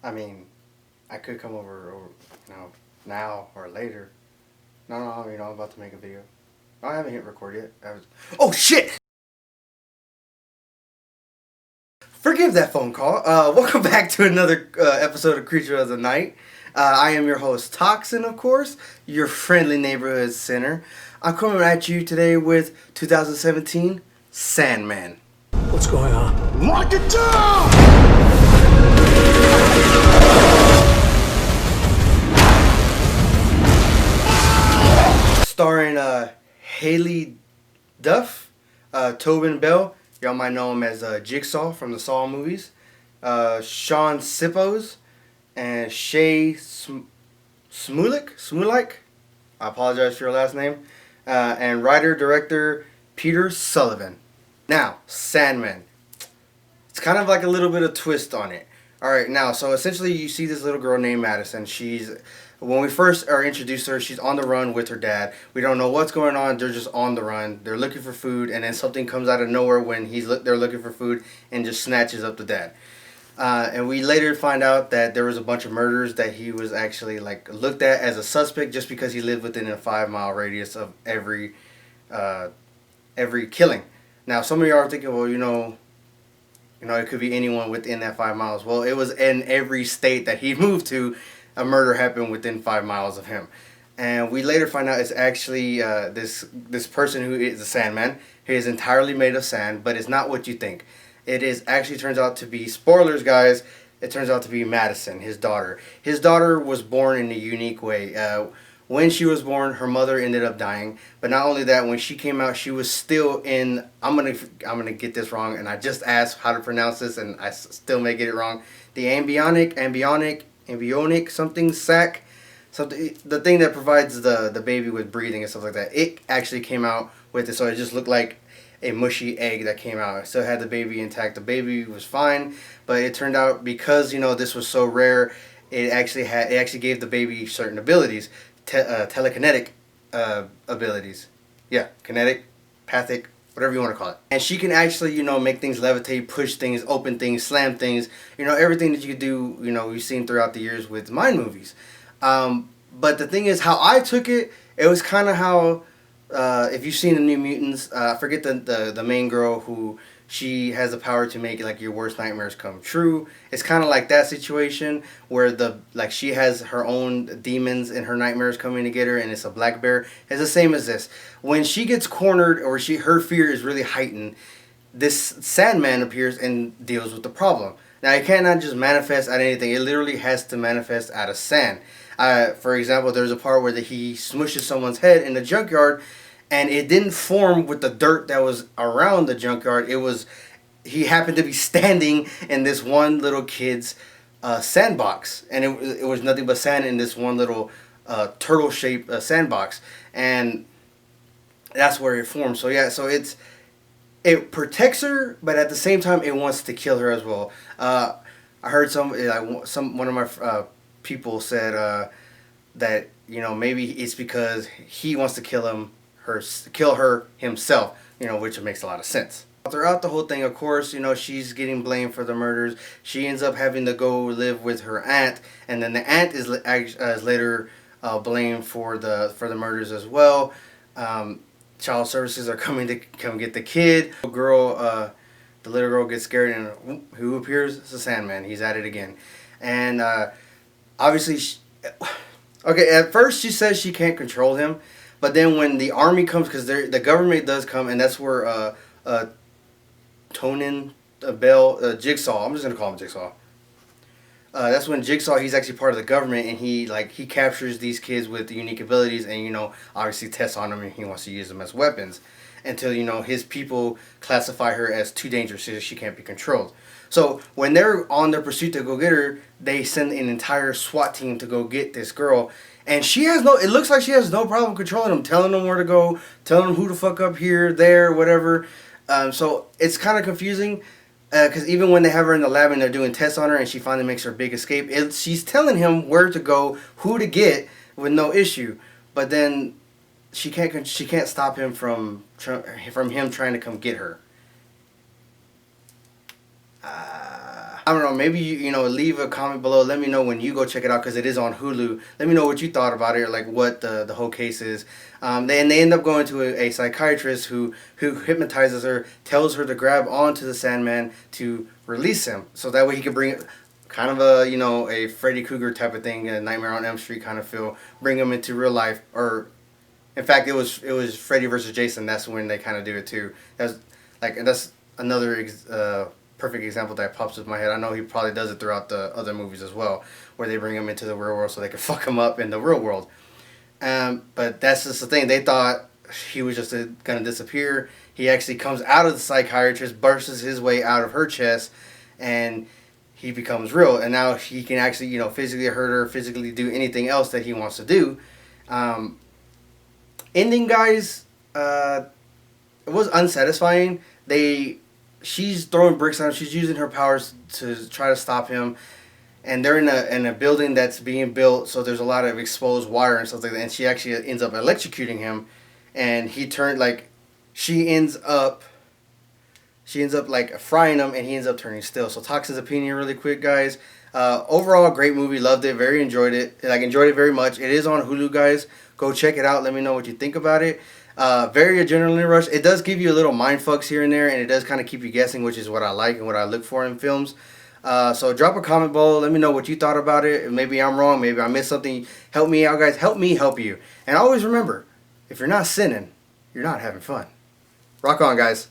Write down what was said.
I mean, I could come over, now or later. No, no, I'm about to make a video. I haven't hit record yet. Oh shit! Forgive that phone call. Welcome back to another episode of Creature of the Night. I am your host, Toxin, of course, your friendly neighborhood sinner. I'm coming at you today with 2017 Sandman. What's going on? Mark it down! Starring Haley Duff, Tobin Bell. Y'all might know him as Jigsaw from the Saw movies. Sean Sippos and Shay Smulik. I apologize for your last name. And writer-director Peter Sullivan. Now, Sandman. It's kind of like a little bit of twist on it. Alright, now, so essentially you see this little girl named Madison. When we first are introduced to her, she's on the run with her dad. We don't know what's going on. They're just on the run. They're looking for food, and then something comes out of nowhere when they're looking for food and just snatches up the dad. And we later find out that there was a bunch of murders that he was actually looked at as a suspect just because he lived within a 5-mile radius of every killing. Now, some of y'all are thinking, well, it could be anyone within that 5 miles. Well, it was in every state that he moved to. A murder happened within 5 miles of him. And we later find out it's actually this person who is the Sandman. He is entirely made of sand, but it's not what you think. It is actually turns out to be, spoilers guys, it turns out to be Madison, his daughter. His daughter was born in a unique way. When she was born, her mother ended up dying. But not only that, when she came out, she was still in, I'm gonna get this wrong, and I just asked how to pronounce this, and I still may get it wrong. The embryonic something sac, something, the thing that provides the baby with breathing and stuff like that. It actually came out with it, so it just looked like a mushy egg that came out. It still had the baby intact. The baby was fine, but it turned out because this was so rare, it actually gave the baby certain abilities, telekinetic abilities. Yeah, kinetic, pathic, whatever you want to call it. And she can actually, make things levitate, push things, open things, slam things, everything that you could do, we've seen throughout the years with Mind movies. But the thing is, how I took it, it was kind of how, if you've seen the New Mutants, I forget the main girl who, she has the power to make your worst nightmares come true. It's kind of like that situation where she has her own demons in her nightmares coming to get her, and it's a black bear. It's the same as this. When she gets cornered or her fear is really heightened, this Sandman appears and deals with the problem. Now it cannot just manifest out of anything. It literally has to manifest out of sand. For example, there's a part where he smushes someone's head in the junkyard, and it didn't form with the dirt that was around the junkyard. He happened to be standing in this one little kid's sandbox, and it was nothing but sand in this one little turtle-shaped sandbox, and that's where it formed. So yeah, so it protects her, but at the same time, it wants to kill her as well. I heard one of my people said that maybe it's because he wants to kill her himself, which makes a lot of sense. Throughout the whole thing, of course, she's getting blamed for the murders. She ends up having to go live with her aunt, and then the aunt is later blamed for the murders as well. Child services are coming to come get the kid. The little girl gets scared, and who appears? It's the Sandman. He's at it again, and obviously, okay. At first, she says she can't control him. But then when the army comes, because the government does come, and that's where Jigsaw, I'm just going to call him Jigsaw. That's when Jigsaw, he's actually part of the government, and he captures these kids with unique abilities and, obviously tests on them, and he wants to use them as weapons until, his people classify her as too dangerous so she can't be controlled. So when they're on their pursuit to go get her, they send an entire SWAT team to go get this girl. And it looks like she has no problem controlling them, telling them where to go, telling them who to fuck up here, there, whatever. So it's kind of confusing because even when they have her in the lab and they're doing tests on her and she finally makes her big escape, she's telling him where to go, who to get with no issue. But then she can't stop him from him trying to come get her. I don't know. Maybe you know leave a comment below. Let me know when you go check it out because it is on Hulu. Let me know what you thought about it or like what the whole case is. They end up going to a psychiatrist who hypnotizes her, tells her to grab onto the Sandman to release him, so that way he can bring kind of a a Freddy Krueger type of thing, a Nightmare on Elm Street kind of feel, bring him into real life. Or in fact, it was Freddy versus Jason. That's when they kind of do it too. That's another perfect example that pops up in my head. I know he probably does it throughout the other movies as well, where they bring him into the real world so they can fuck him up in the real world. But that's just the thing. They thought he was just gonna disappear. He actually comes out of the psychiatrist, bursts his way out of her chest, and he becomes real. And now he can actually, physically hurt her, physically do anything else that he wants to do. Ending, guys, it was unsatisfying. She's throwing bricks on him. She's using her powers to try to stop him. And they're in a building that's being built, so there's a lot of exposed wire and stuff like that. And she actually ends up electrocuting him, and she ends up like frying him, and he ends up turning still. So Toxin's opinion, really quick, guys. Overall, great movie. Loved it. Very enjoyed it. Enjoyed it very much. It is on Hulu, guys. Go check it out. Let me know what you think about it. Very adrenaline rush. It does give you a little mind fucks here and there, and it does kind of keep you guessing, which is what I like and what I look for in films. So drop a comment below. Let me know what you thought about it. Maybe I'm wrong. Maybe I missed something. Help me out, guys. Help me help you. And always remember, if you're not sinning, you're not having fun. Rock on, guys.